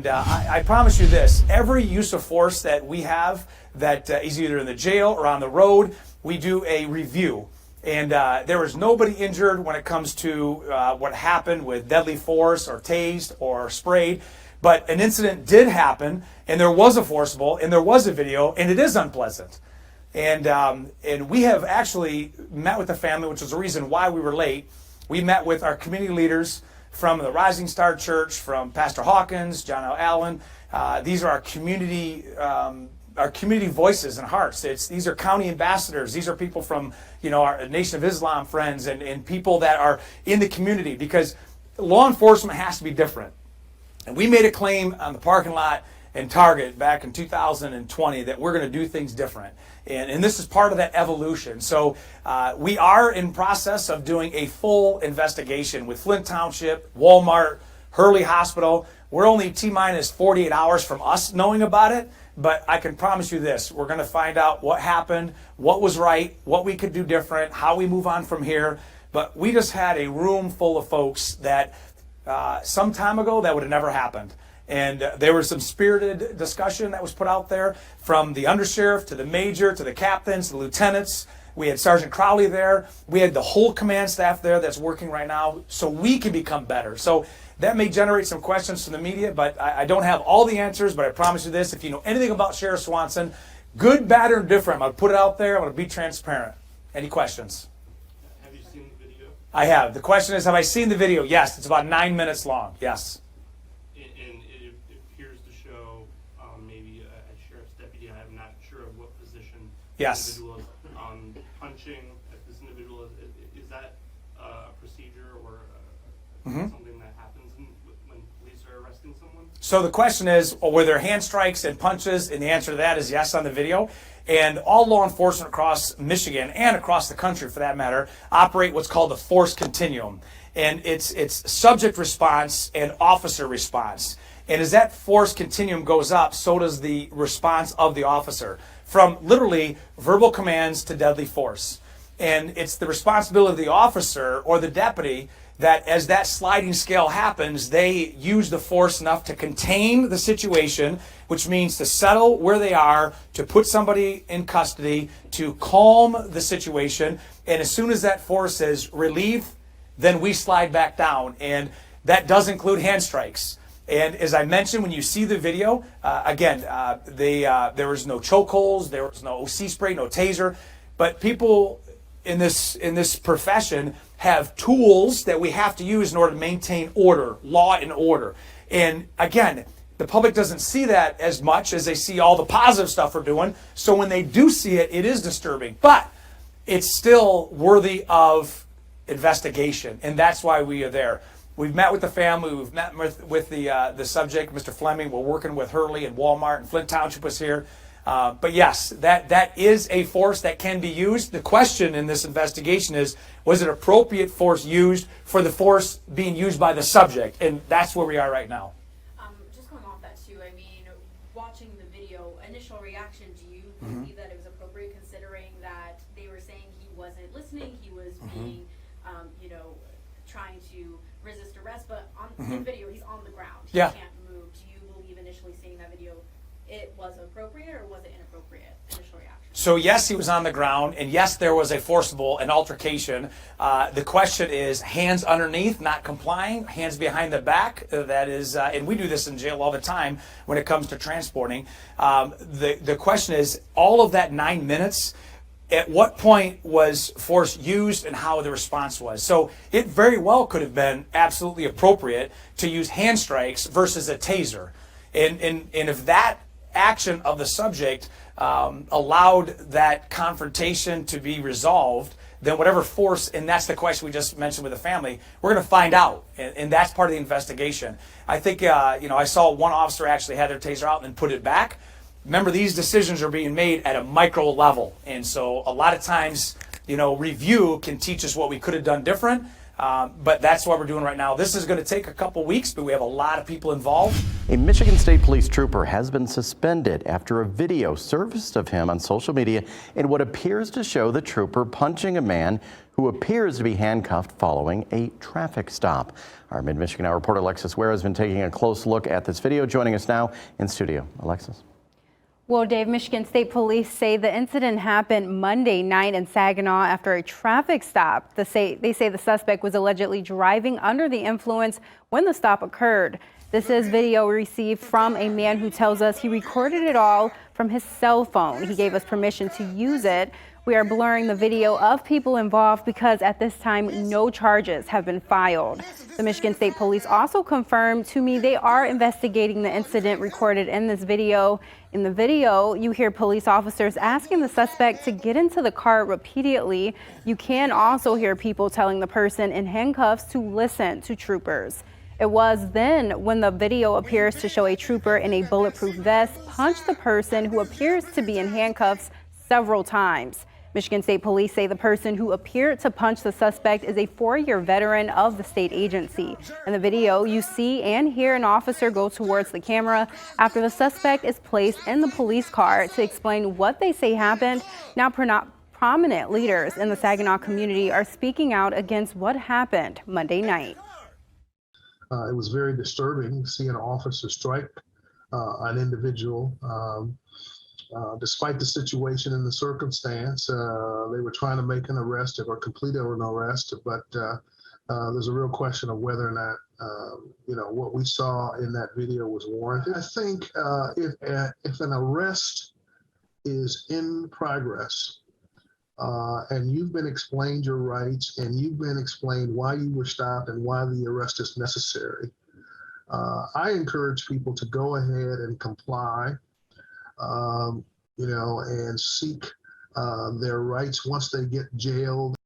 I promise you this, every use of force that we have that is either in the jail or on the road, we do a review. And there was nobody injured when it comes to what happened with deadly force or tased or sprayed. But an incident did happen, and there was a forcible, and there was a video, and it is unpleasant. And we have actually met with the family, which was the reason why we were late. We met with our community leaders from the Rising Star Church, from Pastor Hawkins, John L. Allen. These are our community voices and hearts. These are county ambassadors. These are people from, our Nation of Islam friends and people that are in the community, because law enforcement has to be different. And we made a claim on the parking lot in Target back in 2020 that we're going to do things different. And this is part of that evolution. So we are in process of doing a full investigation with Flint Township, Walmart, Hurley Hospital. We're only T-minus 48 hours from us knowing about it, but I can promise you this, we're going to find out what happened, what was right, what we could do different, how we move on from here. But we just had a room full of folks that some time ago that would have never happened. And there was some spirited discussion that was put out there from the undersheriff to the major to the captains, the lieutenants. We had Sergeant Crowley there. We had the whole command staff there that's working right now so we can become better. So that may generate some questions from the media, but I don't have all the answers. But I promise you this, if you know anything about Sheriff Swanson, good, bad, or different, I'm going to put it out there. I'm going to be transparent. Any questions? Have you seen the video? I have. The question is, have I seen the video? Yes. It's about 9 minutes long. Yes. And it appears to show maybe a sheriff's deputy. I'm not sure of what position Yes. the individual is punching at this individual. Is that a procedure or something that happens when police are arresting someone? So the question is, were there hand strikes and punches? And the answer to that is yes on the video. And all law enforcement across Michigan and across the country, for that matter, operate what's called the force continuum. And it's subject response and officer response. And as that force continuum goes up, so does the response of the officer, from literally verbal commands to deadly force. And it's the responsibility of the officer or the deputy that as that sliding scale happens, they use the force enough to contain the situation, which means to settle where they are, to put somebody in custody, to calm the situation. And as soon as that force is relieved, then we slide back down. And that does include hand strikes. And as I mentioned, when you see the video, there was no chokeholds, there was no OC spray, no taser. But people in this profession have tools that we have to use in order to maintain order, law and order. And again, the public doesn't see that as much as they see all the positive stuff we're doing. So when they do see it, it is disturbing. But it's still worthy of investigation, and that's why we are there. We've met with the family. We've met with the subject, Mr. Fleming. We're working with Hurley and Walmart, and Flint Township was here. But yes, that is a force that can be used. The question in this investigation is, was it appropriate force used for the force being used by the subject? And that's where we are right now. Just going off that too, I mean, watching the video, initial reaction, do you believe that it was appropriate considering that they were saying he wasn't listening, he was being, trying to resist arrest, but on the video, he's on the ground. He Yeah. can't move. Do you believe initially seeing that video, it was appropriate or was it inappropriate? Initial reaction. So yes, he was on the ground, and yes, there was a forcible, an altercation. The question is hands underneath, not complying, hands behind the back. That is, and we do this in jail all the time when it comes to transporting. The question is, all of that 9 minutes, at what point was force used and how the response was? So it very well could have been absolutely appropriate to use hand strikes versus a taser. And if that action of the subject allowed that confrontation to be resolved, then whatever force, and that's the question we just mentioned with the family, we're going to find out, and that's part of the investigation. I think, I saw one officer actually had their taser out and put it back. Remember, these decisions are being made at a micro level, and so a lot of times, review can teach us what we could have done different. But that's what we're doing right now. This is going to take a couple weeks, but we have a lot of people involved. A Michigan State Police trooper has been suspended after a video surfaced of him on social media in what appears to show the trooper punching a man who appears to be handcuffed following a traffic stop. Our Mid-MichiganNow reporter Alexis Ware has been taking a close look at this video, joining us now in studio. Alexis. Well, Dave, Michigan State Police say the incident happened Monday night in Saginaw after a traffic stop. They say the suspect was allegedly driving under the influence when the stop occurred. This is video received from a man who tells us he recorded it all from his cell phone. He gave us permission to use it. We are blurring the video of people involved because at this time no charges have been filed. The Michigan State Police also confirmed to me they are investigating the incident recorded in this video. In the video, you hear police officers asking the suspect to get into the car repeatedly. You can also hear people telling the person in handcuffs to listen to troopers. It was then when the video appears to show a trooper in a bulletproof vest punch the person who appears to be in handcuffs several times. Michigan State Police say the person who appeared to punch the suspect is a 4-year veteran of the state agency. In the video, you see and hear an officer go towards the camera after the suspect is placed in the police car to explain what they say happened. Now, prominent leaders in the Saginaw community are speaking out against what happened Monday night. It was very disturbing to see an officer strike an individual. Despite the situation and the circumstance, they were trying to make an arrest or complete an arrest, but there's a real question of whether or not, what we saw in that video was warranted. I think if an arrest is in progress and you've been explained your rights and you've been explained why you were stopped and why the arrest is necessary, I encourage people to go ahead and comply. And seek their rights once they get jailed.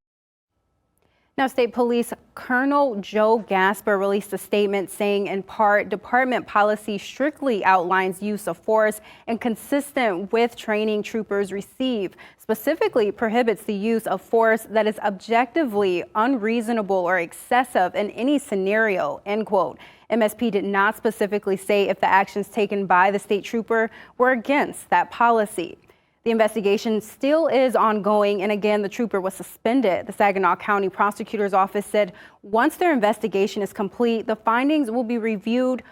Now, State Police Colonel Joe Gasper released a statement saying, in part, department policy strictly outlines use of force and consistent with training troopers receive, specifically prohibits the use of force that is objectively unreasonable or excessive in any scenario, end quote. MSP did not specifically say if the actions taken by the state trooper were against that policy. The investigation still is ongoing, and again, the trooper was suspended. The Saginaw County Prosecutor's Office said once their investigation is complete, the findings will be reviewed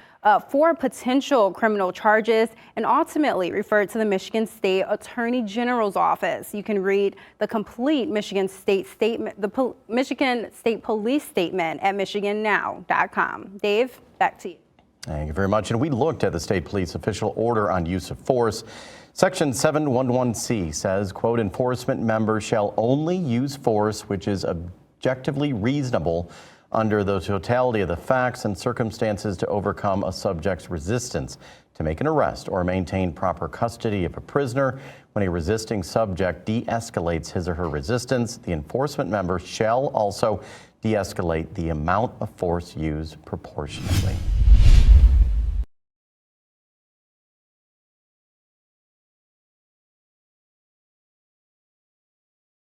for potential criminal charges and ultimately referred to the Michigan State Attorney General's office. You can read the complete Michigan State statement, the Michigan State Police statement at MichiganNow.com. Dave, back to you. Thank you very much. And we looked at the state police official order on use of force. Section 711C says, quote, enforcement members shall only use force which is objectively reasonable under the totality of the facts and circumstances to overcome a subject's resistance, to make an arrest or maintain proper custody of a prisoner. When a resisting subject de-escalates his or her resistance, the enforcement member shall also de-escalate the amount of force used proportionately.